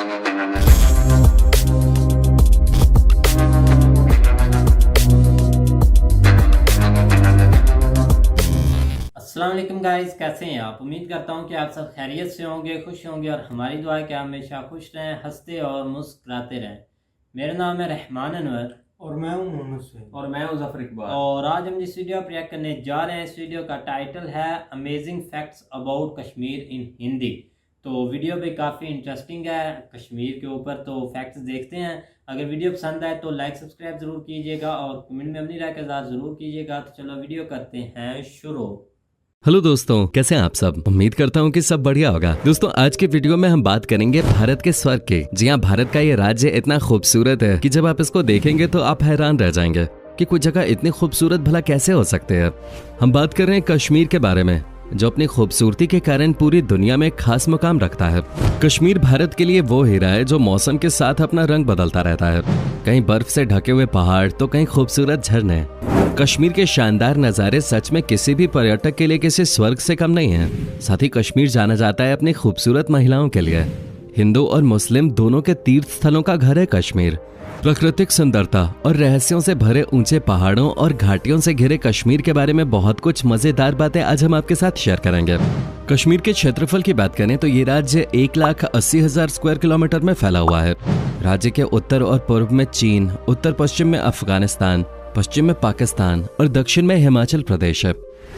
अस्सलाम वालेकुम गाइस, कैसे हैं आप। उम्मीद करता हूं कि आप सब खैरियत से होंगे, खुश होंगे और हमारी दुआ है कि आप हमेशा खुश रहें, हंसते और मुस्कुराते रहें। मेरा नाम है रहमान अनवर और मैं हूं मोहम्मद सुहेल और मैं हूं जफर इकबाल। और आज हम जिस वीडियो पर रिएक्ट करने जा रहे हैं, इस वीडियो का टाइटल है अमेजिंग फैक्ट्स अबाउट कश्मीर इन हिंदी। तो वीडियो भी काफ़ी इंटरेस्टिंग है कश्मीर के ऊपर। तो फैक्ट्स देखते हैं। अगर वीडियो पसंद आए तो लाइक सब्सक्राइब ज़रूर कीजिएगा और कमेंट में अपनी राय का इज़हार ज़रूर कीजिएगा। तो चलो वीडियो करते हैं शुरू। हेलो दोस्तों, कैसे हैं आप सब। उम्मीद करता हूं कि सब बढ़िया होगा। दोस्तों, आज के वीडियो में हम बात करेंगे भारत के स्वर्ग की। जी हाँ, भारत का ये राज्य इतना खूबसूरत है कि जब आप इसको देखेंगे तो आप हैरान रह जाएंगे कि कोई जगह इतनी खूबसूरत भला कैसे हो सकते हैं। हम बात कर रहे हैं कश्मीर के बारे में, जो अपनी खूबसूरती के कारण पूरी दुनिया में खास मुकाम रखता है। कश्मीर भारत के लिए वो हीरा है जो मौसम के साथ अपना रंग बदलता रहता है। कहीं बर्फ से ढके हुए पहाड़ तो कहीं खूबसूरत झरने। कश्मीर के शानदार नज़ारे सच में किसी भी पर्यटक के लिए किसी स्वर्ग से कम नहीं है। साथ ही कश्मीर जाना जाता है अपनी खूबसूरत महिलाओं के लिए। हिंदू और मुस्लिम दोनों के तीर्थ स्थलों का घर है कश्मीर। प्राकृतिक सुंदरता और रहस्यों से भरे ऊंचे पहाड़ों और घाटियों से घिरे कश्मीर के बारे में बहुत कुछ मजेदार बातें आज हम आपके साथ शेयर करेंगे। कश्मीर के क्षेत्रफल की बात करें तो ये राज्य 1,80,000 स्क्वायर किलोमीटर में फैला हुआ है। राज्य के उत्तर और पूर्व में चीन, उत्तर पश्चिम में अफगानिस्तान, पश्चिम में पाकिस्तान और दक्षिण में हिमाचल प्रदेश है।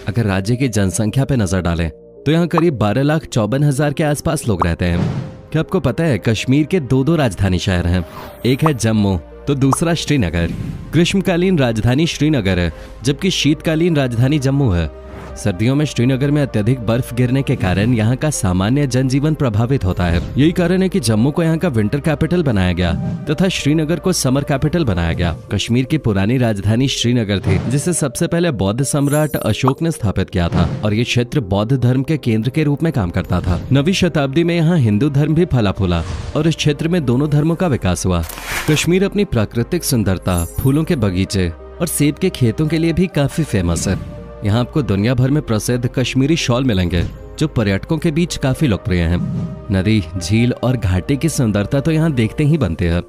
अगर राज्य की जनसंख्या पे नजर डालें तो यहाँ करीब 12,54,000 के आसपास लोग रहते हैं। क्या आपको पता है कश्मीर के दो राजधानी शहर हैं। एक है जम्मू तो दूसरा श्रीनगर। ग्रीष्मकालीन राजधानी श्रीनगर है जबकि शीतकालीन राजधानी जम्मू है। सर्दियों में श्रीनगर में अत्यधिक बर्फ गिरने के कारण यहाँ का सामान्य जनजीवन प्रभावित होता है। यही कारण है कि जम्मू को यहाँ का विंटर कैपिटल बनाया गया तथा श्रीनगर को समर कैपिटल बनाया गया। कश्मीर की पुरानी राजधानी श्रीनगर थी, जिसे सबसे पहले बौद्ध सम्राट अशोक ने स्थापित किया था और ये क्षेत्र बौद्ध धर्म के केंद्र के रूप में काम करता था। 9वीं शताब्दी में यहाँ हिंदू धर्म भी फला फूला और इस क्षेत्र में दोनों धर्मों का विकास हुआ। कश्मीर अपनी प्राकृतिक सुंदरता, फूलों के बगीचे और सेब के खेतों के लिए भी काफी फेमस है। यहाँ आपको दुनिया भर में प्रसिद्ध कश्मीरी शॉल मिलेंगे जो पर्यटकों के बीच काफी लोकप्रिय हैं। नदी, झील और घाटी की सुंदरता तो यहाँ देखते ही बनते हैं।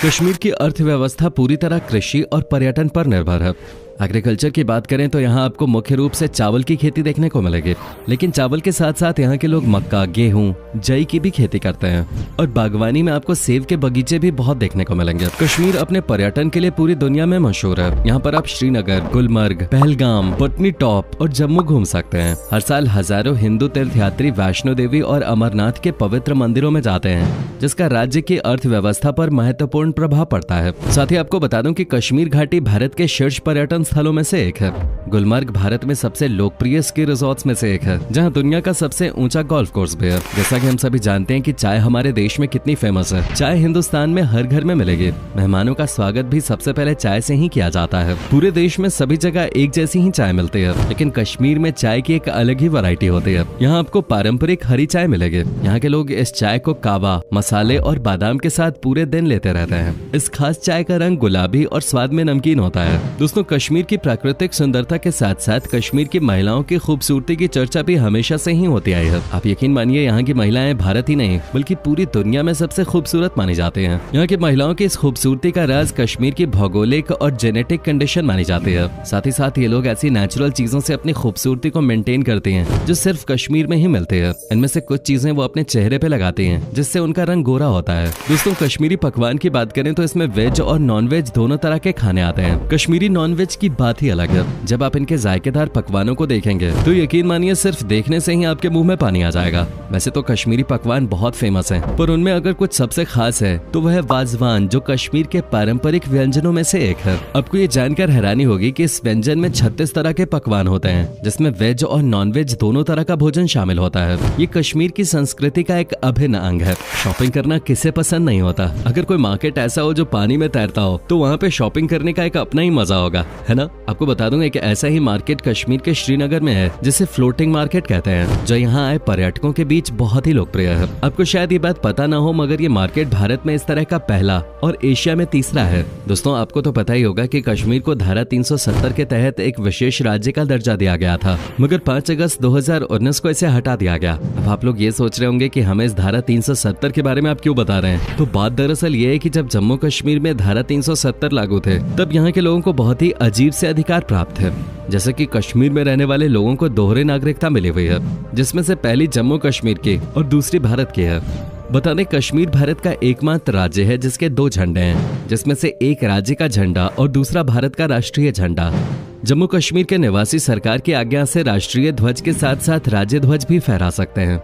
कश्मीर की अर्थव्यवस्था पूरी तरह कृषि और पर्यटन पर निर्भर है। एग्रीकल्चर की बात करें तो यहाँ आपको मुख्य रूप से चावल की खेती देखने को मिलेगी, लेकिन चावल के साथ साथ यहाँ के लोग मक्का, गेहूं, जई की भी खेती करते हैं और बागवानी में आपको सेब के बगीचे भी बहुत देखने को मिलेंगे। कश्मीर अपने पर्यटन के लिए पूरी दुनिया में मशहूर है। यहाँ पर आप श्रीनगर, गुलमर्ग, पहलगाम, पटनी टॉप और जम्मू घूम सकते हैं। हर साल हजारों हिंदू तीर्थयात्री वैष्णो देवी और अमरनाथ के पवित्र मंदिरों में जाते हैं, जिसका राज्य की अर्थव्यवस्था पर महत्वपूर्ण प्रभाव पड़ता है। साथ ही आपको बता दूं कि कश्मीर घाटी भारत के शीर्ष पर्यटन स्थलों में से एक है। गुलमर्ग भारत में सबसे लोकप्रिय स्की रिजॉर्ट्स में से एक है, जहां दुनिया का सबसे ऊंचा गोल्फ कोर्स भी है। जैसा कि हम सभी जानते हैं कि चाय हमारे देश में कितनी फेमस है। चाय हिंदुस्तान में हर घर में मिलेगी। मेहमानों का स्वागत भी सबसे पहले चाय से ही किया जाता है। पूरे देश में सभी जगह एक जैसी ही चाय मिलती है, लेकिन कश्मीर में चाय की एक अलग ही वैरायटी होती है। यहाँ आपको पारंपरिक हरी चाय मिलेगी। यहाँ के लोग इस चाय को कावा, मसाले और बादाम के साथ पूरे दिन लेते रहते हैं। इस खास चाय का रंग गुलाबी और स्वाद में नमकीन होता है। दोस्तों, कश्मीर की प्राकृतिक सुंदरता के साथ साथ कश्मीर की महिलाओं की खूबसूरती की चर्चा भी हमेशा से ही होती आई है। आप यकीन मानिए, यहाँ की महिलाएं भारत ही नहीं बल्कि पूरी दुनिया में सबसे खूबसूरत मानी जाती हैं। यहाँ की महिलाओं की इस खूबसूरती का राज कश्मीर की भौगोलिक और जेनेटिक कंडीशन मानी जाती है। साथ ही साथ ये लोग ऐसी नेचुरल चीजों से अपनी खूबसूरती को मेंटेन करती हैं जो सिर्फ कश्मीर में ही मिलती है। इनमें से कुछ चीजें वो अपने चेहरे पे लगाती हैं जिससे उनका रंग गोरा होता है। दोस्तों, कश्मीरी पकवान की बात करें तो इसमें वेज और नॉन वेज दोनों तरह के खाने आते हैं। कश्मीरी नॉन वेज की बात ही अलग है। जब आप इनके जायकेदार पकवानों को देखेंगे तो यकीन मानिए सिर्फ देखने से ही आपके मुंह में पानी आ जाएगा। वैसे तो कश्मीरी पकवान बहुत फेमस हैं, पर उनमें अगर कुछ सबसे खास है तो वह है वाजवान, जो कश्मीर के पारंपरिक व्यंजनों में से एक है। आपको ये जानकर हैरानी होगी कि इस व्यंजन में 36 तरह के पकवान होते हैं, जिसमें वेज और नॉन वेज दोनों तरह का भोजन शामिल होता है। ये कश्मीर की संस्कृति का एक अभिन्न अंग है। शॉपिंग करना किसे पसंद नहीं होता। अगर कोई मार्केट ऐसा हो जो पानी में तैरता हो तो वहाँ पे शॉपिंग करने का एक अपना ही मजा होगा, है ना। आपको बता दूं एक ऐसा ही मार्केट कश्मीर के श्रीनगर में है जिसे फ्लोटिंग मार्केट कहते हैं, जो यहाँ आए पर्यटकों के बीच बहुत ही लोकप्रिय है। आपको शायद ये बात पता ना हो, मगर ये मार्केट भारत में इस तरह का पहला और एशिया में तीसरा है। दोस्तों आपको तो पता ही होगा कि कश्मीर को धारा 370 के तहत एक विशेष राज्य का दर्जा दिया गया था, मगर 5 अगस्त 2019 को इसे हटा दिया गया। अब आप लोग ये सोच रहे होंगे कि हमें इस धारा 370 के बारे में आप क्यों बता रहे हैं। तो बात दरअसल ये है कि जब जम्मू कश्मीर में धारा 370 लागू थे, तब यहाँ के लोगों को बहुत ही अजीब से अधिकार प्राप्त थे। जैसे कि कश्मीर में रहने वाले लोगों को दोहरे नागरिकता मिली हुई है, जिसमें से पहली जम्मू कश्मीर की और दूसरी भारत की है। बता दें कश्मीर भारत का एकमात्र राज्य है जिसके 2 झंडे हैं, जिसमें से एक राज्य का झंडा और दूसरा भारत का राष्ट्रीय झंडा। जम्मू कश्मीर के निवासी सरकार की आज्ञा से राष्ट्रीय ध्वज के साथ साथ राज्य ध्वज भी फहरा सकते हैं।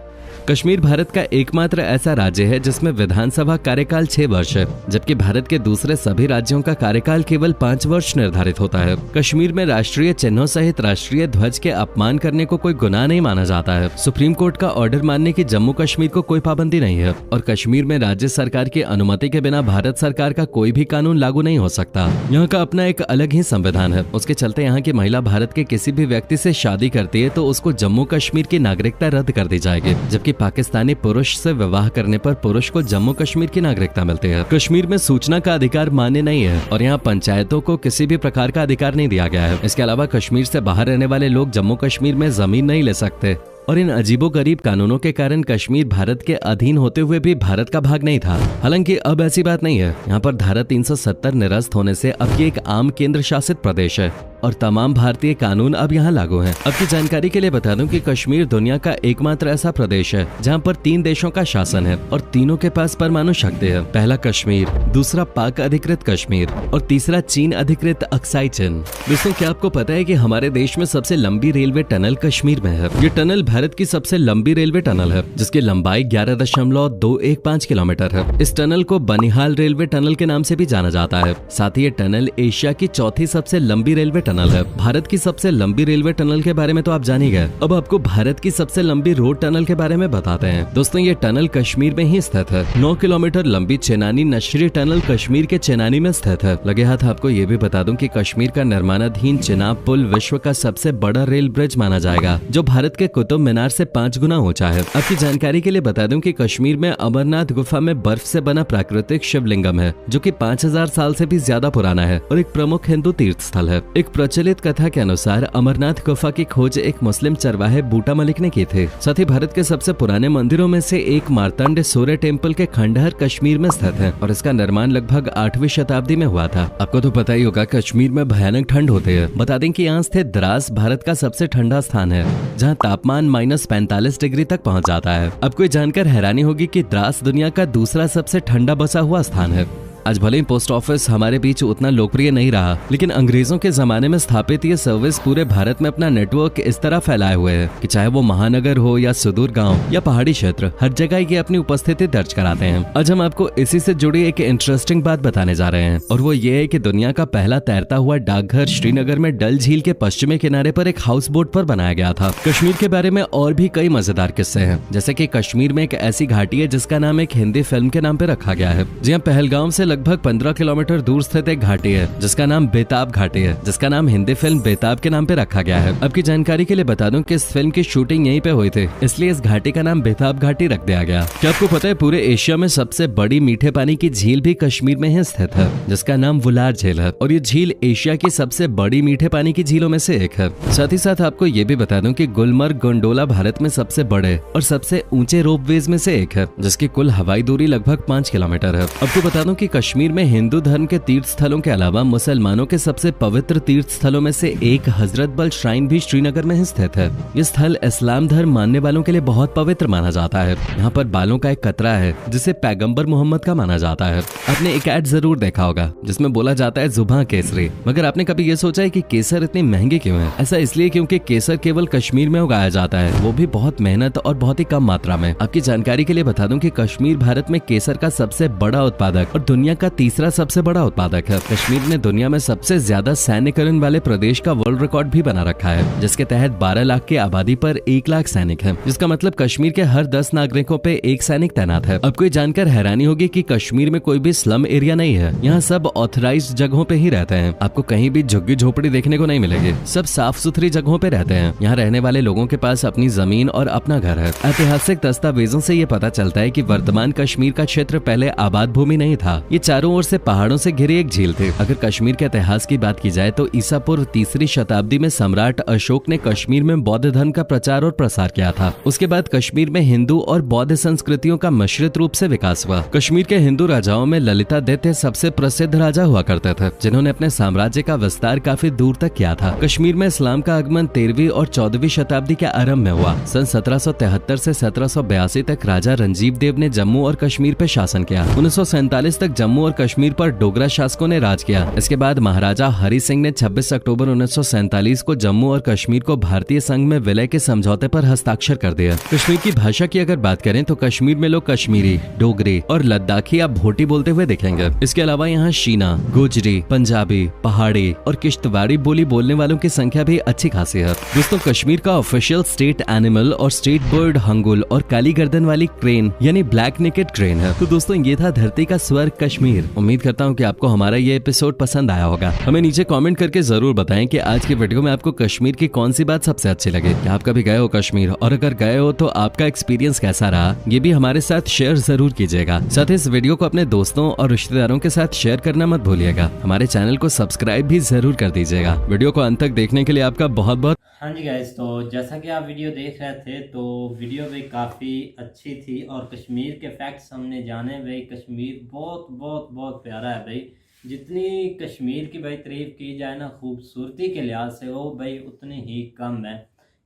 कश्मीर भारत का एकमात्र ऐसा राज्य है जिसमें विधानसभा कार्यकाल 6 वर्ष है, जबकि भारत के दूसरे सभी राज्यों का कार्यकाल केवल 5 वर्ष निर्धारित होता है। कश्मीर में राष्ट्रीय चिन्हों सहित राष्ट्रीय ध्वज के अपमान करने को कोई गुनाह नहीं माना जाता है। सुप्रीम कोर्ट का ऑर्डर मानने की जम्मू कश्मीर को कोई पाबंदी नहीं है और कश्मीर में राज्य सरकार की अनुमति के बिना भारत सरकार का कोई भी कानून लागू नहीं हो सकता। यहाँ का अपना एक अलग ही संविधान है। उसके चलते यहाँ की महिला भारत के किसी भी व्यक्ति से शादी करती है तो उसको जम्मू कश्मीर की नागरिकता रद्द कर दी जाएगी, जबकि पाकिस्तानी पुरुष से विवाह करने पर पुरुष को जम्मू कश्मीर की नागरिकता मिलती है। कश्मीर में सूचना का अधिकार मान्य नहीं है और यहाँ पंचायतों को किसी भी प्रकार का अधिकार नहीं दिया गया है। इसके अलावा कश्मीर से बाहर रहने वाले लोग जम्मू कश्मीर में जमीन नहीं ले सकते और इन अजीबोगरीब कानूनों के कारण कश्मीर भारत के अधीन होते हुए भी भारत का भाग नहीं था। हालांकि अब ऐसी बात नहीं है। यहाँ पर धारा 370 निरस्त होने से अब ये एक आम केंद्र शासित प्रदेश है और तमाम भारतीय कानून अब यहाँ लागू हैं। अब की जानकारी के लिए बता दूं कि कश्मीर दुनिया का एकमात्र ऐसा प्रदेश है जहाँ पर 3 देशों का शासन है और तीनों के पास परमाणु शक्ति है। पहला कश्मीर, दूसरा पाक अधिकृत कश्मीर और तीसरा चीन अधिकृत अक्साई चिन। दोस्तों क्या आपको पता है कि हमारे देश में सबसे लंबी रेलवे टनल कश्मीर में है। ये टनल भारत की सबसे लंबी रेलवे टनल है, जिसकी लंबाई 11.215 किलोमीटर है। इस टनल को बनिहाल रेलवे टनल के नाम से भी जाना जाता है। साथ ही ये टनल एशिया की चौथी सबसे लंबी रेलवे टनल है। भारत की सबसे लंबी रेलवे टनल के बारे में तो आप जान ही गए। अब आपको भारत की सबसे लंबी रोड टनल के बारे में बताते हैं। दोस्तों ये टनल कश्मीर में ही स्थित है। 9 किलोमीटर लंबी चेनानी नशरी टनल कश्मीर के चेनानी में स्थित है। लगे हाथ आपको ये भी बता दूं कि कश्मीर का निर्माणाधीन चिनाब पुल विश्व का सबसे बड़ा रेल ब्रिज माना जाएगा, जो भारत के कुतुब मीनार से 5 गुना ऊंचा है। आपकी जानकारी के लिए बता दूं कि कश्मीर में अमरनाथ गुफा में बर्फ से बना प्राकृतिक शिवलिंगम है, जो कि 5000 साल से भी ज्यादा पुराना है और एक प्रमुख हिंदू तीर्थ स्थल है। एक प्रचलित कथा के अनुसार अमरनाथ गुफा की खोज एक मुस्लिम चरवाहे बूटा मलिक ने की थी। साथ ही भारत के सबसे पुराने मंदिरों में से एक मार्तंड सूर्य टेम्पल के खंडहर कश्मीर में स्थित है और इसका निर्माण लगभग 8वीं शताब्दी में हुआ था। आपको तो पता ही होगा कश्मीर में भयानक ठंड होती है। बता दें कि यहाँ स्थित द्रास भारत का सबसे ठंडा स्थान है, जहाँ तापमान -45 डिग्री तक पहुँच जाता है। आपको ये जानकर हैरानी होगी कि द्रास दुनिया का दूसरा सबसे ठंडा बसा हुआ स्थान है। आज भले ही पोस्ट ऑफिस हमारे बीच उतना लोकप्रिय नहीं रहा, लेकिन अंग्रेजों के जमाने में स्थापित ये सर्विस पूरे भारत में अपना नेटवर्क इस तरह फैलाए हुए है कि चाहे वो महानगर हो या सुदूर गांव या पहाड़ी क्षेत्र, हर जगह ये अपनी उपस्थिति दर्ज कराते हैं। आज हम आपको इसी से जुड़ी एक इंटरेस्टिंग बात बताने जा रहे हैं और वो ये है कि दुनिया का पहला तैरता हुआ डाकघर श्रीनगर में डल झील के पश्चिमी किनारे पर एक हाउस बोट पर बनाया गया था। कश्मीर के बारे में और भी कई मजेदार किस्से हैं, जैसे कि कश्मीर में एक ऐसी घाटी है जिसका नाम एक हिंदी फिल्म के नाम पे रखा गया है। जहाँ पहलगाम से लगभग 15 किलोमीटर दूर स्थित एक घाटी है जिसका नाम बेताब घाटी है, जिसका नाम हिंदी फिल्म बेताब के नाम पे रखा गया है। अब की जानकारी के लिए बता दूं कि इस फिल्म की शूटिंग यहीं पे हुई थी, इसलिए इस घाटी का नाम बेताब घाटी रख दिया गया। क्या आपको पता है पूरे एशिया में सबसे बड़ी मीठे पानी की झील भी कश्मीर में ही स्थित है, जिसका नाम वुलार झील है और ये झील एशिया की सबसे बड़ी मीठे पानी की झीलों में से एक है। साथ ही साथ आपको ये भी बता दूं कि गुलमर्ग गोंडोला भारत में सबसे बड़े और सबसे ऊंचे रोपवेज में से एक है, जिसकी कुल हवाई दूरी लगभग 5 किलोमीटर है। आपको बता दूं कि कश्मीर में हिंदू धर्म के तीर्थ स्थलों के अलावा मुसलमानों के सबसे पवित्र तीर्थ स्थलों में से एक हजरत बल श्राइन भी श्रीनगर में ही स्थित है। ये स्थल इस्लाम धर्म मानने वालों के लिए बहुत पवित्र माना जाता है। यहाँ पर बालों का एक कतरा है जिसे पैगंबर मोहम्मद का माना जाता है। आपने एक ऐड जरूर देखा होगा जिसमें बोला जाता है जुबां केसरी, मगर आपने कभी ये सोचा है कि केसर इतने महंगे क्यों है? ऐसा इसलिए क्योंकि केसर केवल कश्मीर में उगाया जाता है, वो भी बहुत मेहनत और बहुत ही कम मात्रा में। आपकी जानकारी के लिए बता दूं कि कश्मीर भारत में केसर का सबसे बड़ा उत्पादक और दुनिया दुनिया का तीसरा सबसे बड़ा उत्पादक है। कश्मीर ने दुनिया में सबसे ज्यादा सैन्यकरण वाले प्रदेश का वर्ल्ड रिकॉर्ड भी बना रखा है, जिसके तहत 12 लाख की आबादी पर 1 लाख सैनिक है, जिसका मतलब कश्मीर के हर 10 नागरिकों पे एक सैनिक तैनात है। अब कोई जानकर हैरानी होगी कि कश्मीर में कोई भी स्लम एरिया नहीं है। यहाँ सब ऑथराइज्ड जगहों पे ही रहते हैं। आपको कहीं भी झुग्गी झोपड़ी देखने को नहीं मिलेगी। सब साफ सुथरी जगहों पे रहते हैं। यहाँ रहने वाले लोगों के पास अपनी जमीन और अपना घर है। ऐतिहासिक दस्तावेजों से ये पता चलता है कि वर्तमान कश्मीर का क्षेत्र पहले आबाद भूमि नहीं था। ये चारों ओर से पहाड़ों से घिरी एक झील थी। अगर कश्मीर के इतिहास की बात की जाए तो ईसा पूर्व 3री शताब्दी में सम्राट अशोक ने कश्मीर में बौद्ध धर्म का प्रचार और प्रसार किया था। उसके बाद कश्मीर में हिंदू और बौद्ध संस्कृतियों का मिश्रित रूप से विकास हुआ। कश्मीर के हिंदू राजाओं में ललितादित्य सबसे प्रसिद्ध राजा हुआ करते थे, जिन्होंने अपने साम्राज्य का विस्तार काफी दूर तक किया था। कश्मीर में इस्लाम का आगमन 13वीं और 14वीं शताब्दी के आरंभ में हुआ। सन 1773 से 1782 तक राजा रंजीव देव ने जम्मू और कश्मीर पर शासन किया। 1947 तक जम्मू और कश्मीर पर डोगरा शासकों ने राज किया। इसके बाद महाराजा हरि सिंह ने 26 अक्टूबर 1947 को जम्मू और कश्मीर को भारतीय संघ में विलय के समझौते पर हस्ताक्षर कर दिया। कश्मीर की भाषा की अगर बात करें तो कश्मीर में लोग कश्मीरी, डोगरी और लद्दाखी या भोटी बोलते हुए दिखेंगे। इसके अलावा यहाँ शीना, गोजरी, पंजाबी, पहाड़ी और किश्तवाड़ी बोली बोलने वालों की संख्या भी अच्छी खासी है। दोस्तों, कश्मीर का ऑफिशियल स्टेट एनिमल और स्टेट बर्ड हंगुल और काली गर्दन वाली क्रेन यानी ब्लैक नेकेड क्रेन है। तो दोस्तों, ये था धरती का स्वर्ग कश्मीर। उम्मीद करता हूँ कि आपको हमारा ये एपिसोड पसंद आया होगा। हमें नीचे कमेंट करके जरूर बताएं कि आज की वीडियो में आपको कश्मीर की कौन सी बात सबसे अच्छी लगी। क्या आप कभी गए हो कश्मीर, और अगर गए हो तो आपका एक्सपीरियंस कैसा रहा, ये भी हमारे साथ शेयर जरूर कीजिएगा। साथ ही इस वीडियो को अपने दोस्तों और रिश्तेदारों के साथ शेयर करना मत भूलिएगा। हमारे चैनल को सब्सक्राइब भी जरूर कर दीजिएगा। वीडियो को अंत तक देखने के लिए आपका बहुत बहुत हाँ जी गाइस, तो जैसा कि आप वीडियो देख रहे थे तो वीडियो भी काफ़ी अच्छी थी और कश्मीर के फैक्ट्स हमने जाने। भाई कश्मीर बहुत बहुत बहुत प्यारा है भाई। जितनी कश्मीर की भाई तारीफ़ की जाए ना खूबसूरती के लिहाज से, वो भाई उतनी ही कम है।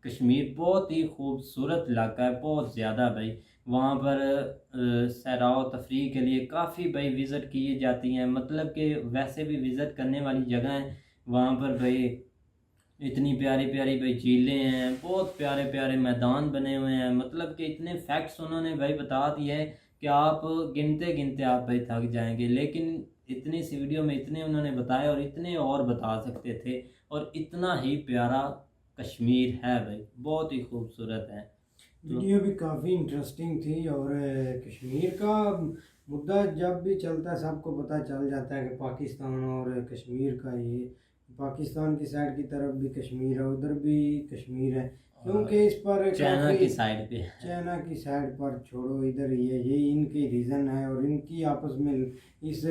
कश्मीर बहुत ही खूबसूरत इलाका है, बहुत ज़्यादा भाई। वहाँ पर सैर व तफरीह के लिए काफ़ी भाई विज़िट की जाती हैं, मतलब कि वैसे भी विज़िट करने वाली जगह है। वहाँ पर भाई इतनी प्यारी प्यारी भाई झीलें हैं, बहुत प्यारे प्यारे मैदान बने हुए हैं। मतलब कि इतने फैक्ट्स उन्होंने भाई बता दिए हैं कि आप गिनते गिनते आप भाई थक जाएंगे। लेकिन इतनी सी वीडियो में इतने उन्होंने बताए और इतने और बता सकते थे। और इतना ही प्यारा कश्मीर है भाई, बहुत ही खूबसूरत है। वीडियो भी काफ़ी इंटरेस्टिंग थी। और कश्मीर का मुद्दा जब भी चलता है सबको पता चल जाता है कि पाकिस्तान और कश्मीर का, ये पाकिस्तान की साइड की तरफ भी कश्मीर है, उधर भी कश्मीर है, क्योंकि इस पर चाइना की साइड पे, चाइना की साइड पर छोड़ो, इधर ये इनके रीज़न है और इनकी आपस में इस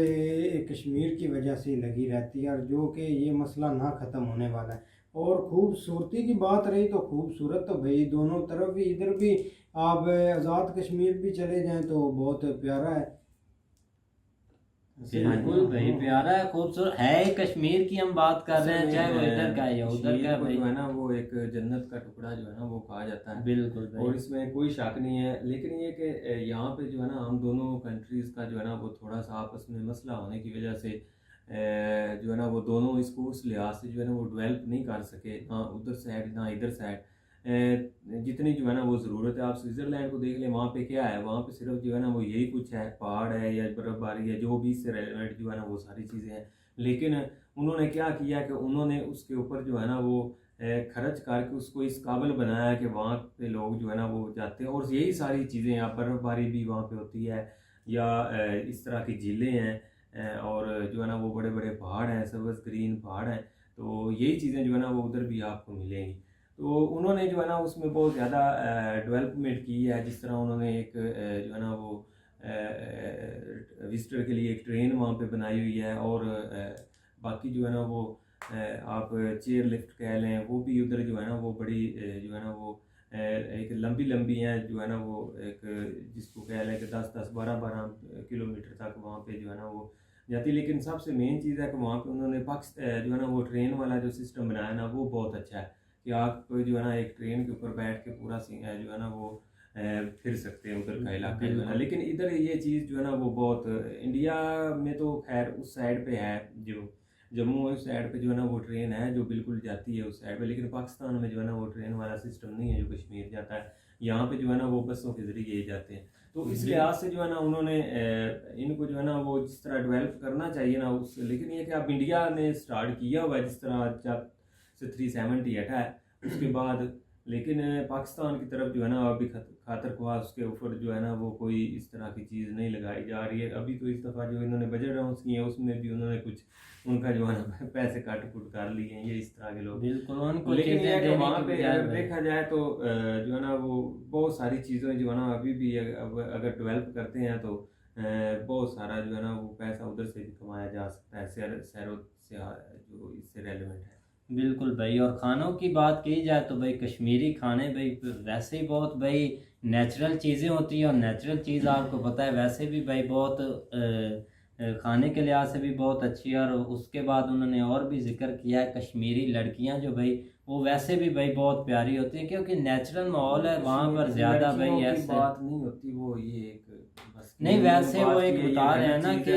कश्मीर की वजह से लगी रहती है, और जो कि ये मसला ना ख़त्म होने वाला है। और खूबसूरती की बात रही तो खूबसूरत तो भाई दोनों तरफ भी, इधर भी आप आज़ाद कश्मीर भी चले जाएं तो बहुत प्यारा है। बिल्कुल भाई प्यारा है, खूबसूरत है। कश्मीर की हम बात कर रहे हैं, चाहे वो इधर का है या उधर का है भाई, जो है ना वो एक जन्नत का टुकड़ा जो है ना वो कहा जाता है। बिल्कुल भाई। और इसमें कोई शक नहीं है। लेकिन ये कि यहाँ पे जो है ना हम दोनों कंट्रीज़ का जो है ना वो थोड़ा सा आपस में मसला होने की वजह से जो है ना वो दोनों इसको उस लिहाज से जो है ना वो डेवलप नहीं कर सके, ना उधर साइड ना इधर साइड। जितनी जो है ना वो ज़रूरत है, आप स्विट्ज़रलैंड को देख लें, वहाँ पे क्या है, वहाँ पे सिर्फ जो है ना वो यही कुछ है, पहाड़ है या बर्फ़बारी है, जो भी इससे रेलेवेंट जो है ना वो सारी चीज़ें हैं। लेकिन उन्होंने क्या किया कि उन्होंने उसके ऊपर जो है ना वो खर्च करके उसको इस काबिल बनाया कि वहाँ पे लोग जो है ना वो जाते हैं। और यही सारी चीज़ें, यहाँ बर्फ़बारी भी वहाँ पे होती है, या इस तरह की झीलें हैं, और जो है ना वो बड़े बड़े पहाड़ हैं, सर्वस ग्रीन पहाड़ हैं। तो यही चीज़ें जो है ना वो उधर भी आपको मिलेंगी। तो उन्होंने जो है ना उसमें बहुत ज़्यादा डेवलपमेंट की है। जिस तरह उन्होंने एक जो है ना वो विजिटर के लिए एक ट्रेन वहाँ पे बनाई हुई है, और बाकी जो है ना वो आप चेयर लिफ्ट कह लें, वो भी उधर जो है ना वो बड़ी जो है ना वो एक लंबी लंबी हैं, जो है ना वो एक जिसको कह लें कि 10-10, 12-12 किलोमीटर तक वहाँ पे जो है ना वो जाती है। लेकिन सबसे मेन चीज़ है कि वहाँ पे उन्होंने जो है ना वो ट्रेन वाला जो सिस्टम बनाया ना वो बहुत अच्छा है, कि आप जो है ना एक ट्रेन के ऊपर बैठ के पूरा जो है ना वो फिर सकते हैं उधर का इलाका जो है ना। लेकिन इधर ये चीज़ जो है ना वो बहुत, इंडिया में तो खैर उस साइड पे है, जो जम्मू उस साइड पे जो है ना वो ट्रेन है जो बिल्कुल जाती है उस साइड पे। लेकिन पाकिस्तान में जो है ना वो ट्रेन वाला सिस्टम नहीं है जो कश्मीर जाता है। यहाँ पे जो है ना वो बसों के ज़रिए जाते हैं। तो इस लिहाज से जो है ना उन्होंने इनको जो है ना वो जिस तरह डेवलप करना चाहिए ना उस, लेकिन ये कि अब इंडिया ने स्टार्ट किया हुआ है जिस तरह जब से 370 हटा है उसके बाद, लेकिन पाकिस्तान की तरफ जो है ना अभी खातर ख्वाह उसके ऊपर जो है ना वो कोई इस तरह की चीज़ नहीं लगाई जा रही है अभी। तो इस दफ़ा जो इन्होंने बजट अनाउंस किए हैं उसमें भी उन्होंने कुछ उनका जो है ना पैसे काट कुट कर लिए हैं ये इस तरह के लोग। बिल्कुल उनको लेकिन ये कि वहाँ पे अगर देने देखा जाए तो जो है ना वो बहुत सारी चीज़ें जो है ना अभी भी अगर डेवलप करते हैं तो बहुत सारा जो है ना वो पैसा उधर से भी कमाया जा सकता है शहरों से जो इससे रेलिवेंट है। बिल्कुल भाई। और खानों की बात की जाए तो भाई कश्मीरी खाने भाई वैसे ही बहुत भाई नेचुरल चीज़ें होती हैं और नेचुरल चीज़ आपको पता है वैसे भी भाई बहुत खाने के लिहाज से भी बहुत अच्छी है। और उसके बाद उन्होंने और भी जिक्र किया है कश्मीरी लड़कियां जो भाई वो वैसे भी भाई बहुत प्यारी होती हैं क्योंकि नेचुरल माहौल है वहाँ पर ज़्यादा भाई ऐसे बात नहीं होती वो ये एक बस नहीं वैसे वो एक बता रहे हैं ना कि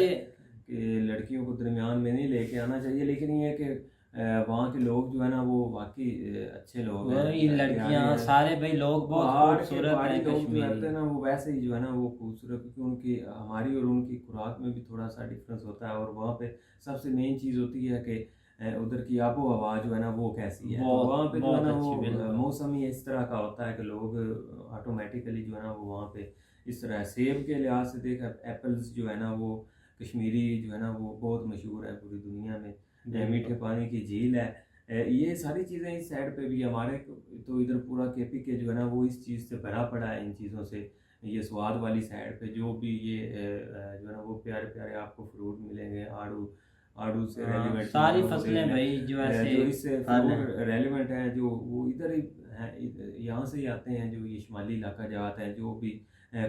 लड़कियों को दरमियान में नहीं लेके आना चाहिए, लेकिन ये कि वहाँ के लोग जो है ना वो वाकई अच्छे लोग हैं। वही लड़कियां सारे भाई लोग बहुत खूबसूरत हैं कश्मीरी ना वो वैसे ही जो है ना वो खूबसूरत, क्योंकि उनकी हमारी और उनकी खुराक में भी थोड़ा सा डिफरेंस होता है। और वहाँ पे सबसे मेन चीज़ होती है कि उधर की आबो हवा जो है ना वो कैसी है। तो वहाँ पे जो है ना वो मौसम ही इस तरह का होता है कि लोग ऑटोमेटिकली जो है ना वो वहाँ पे इस तरह सेब के लिहाज से देखा एप्पल्स जो है ना वो कश्मीरी जो है ना वो बहुत मशहूर है पूरी दुनिया में। मीठे पानी की झील है, ये सारी चीज़ें इस साइड पे भी हमारे तो इधर पूरा केपी के जो है ना वो इस चीज़ से भरा पड़ा है इन चीज़ों से। ये स्वाद वाली साइड पे जो भी ये जो है ना वो प्यारे प्यारे आपको फ्रूट मिलेंगे, आड़ू से रेलिवेंट सारी फसलें भाई जो ऐसे जो इससे रेलिवेंट है जो वो इधर ही है, यहाँ से ही आते हैं। जो ये शुमाली इलाका जाते हैं जो भी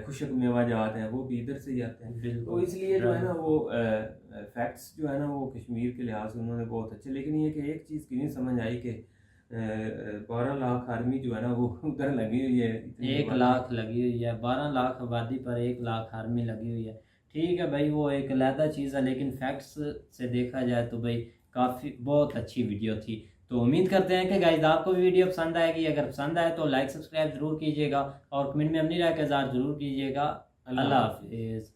खुशक मेवा जाते हैं वो भी इधर से ही आते हैं। तो इसलिए जो है ना वो फैक्ट्स जो है ना वो कश्मीर के लिहाज से उन्होंने बहुत अच्छे, लेकिन ये कि एक चीज़ की नहीं समझ आई कि 12 लाख आर्मी जो है ना वो उधर लगी हुई है, 1 लाख लगी हुई है, 12 लाख आबादी पर 1 लाख आर्मी लगी हुई है। ठीक है भाई वो एक अलग चीज़ है, लेकिन फैक्ट्स से देखा जाए तो भाई काफ़ी बहुत अच्छी वीडियो थी। तो उम्मीद करते हैं कि गाइस आपको भी वीडियो पसंद आएगी। अगर पसंद आए तो लाइक सब्सक्राइब ज़रूर कीजिएगा और कमेंट में अपनी राय का इज़हार ज़रूर कीजिएगा। अल्लाह हाफिज़।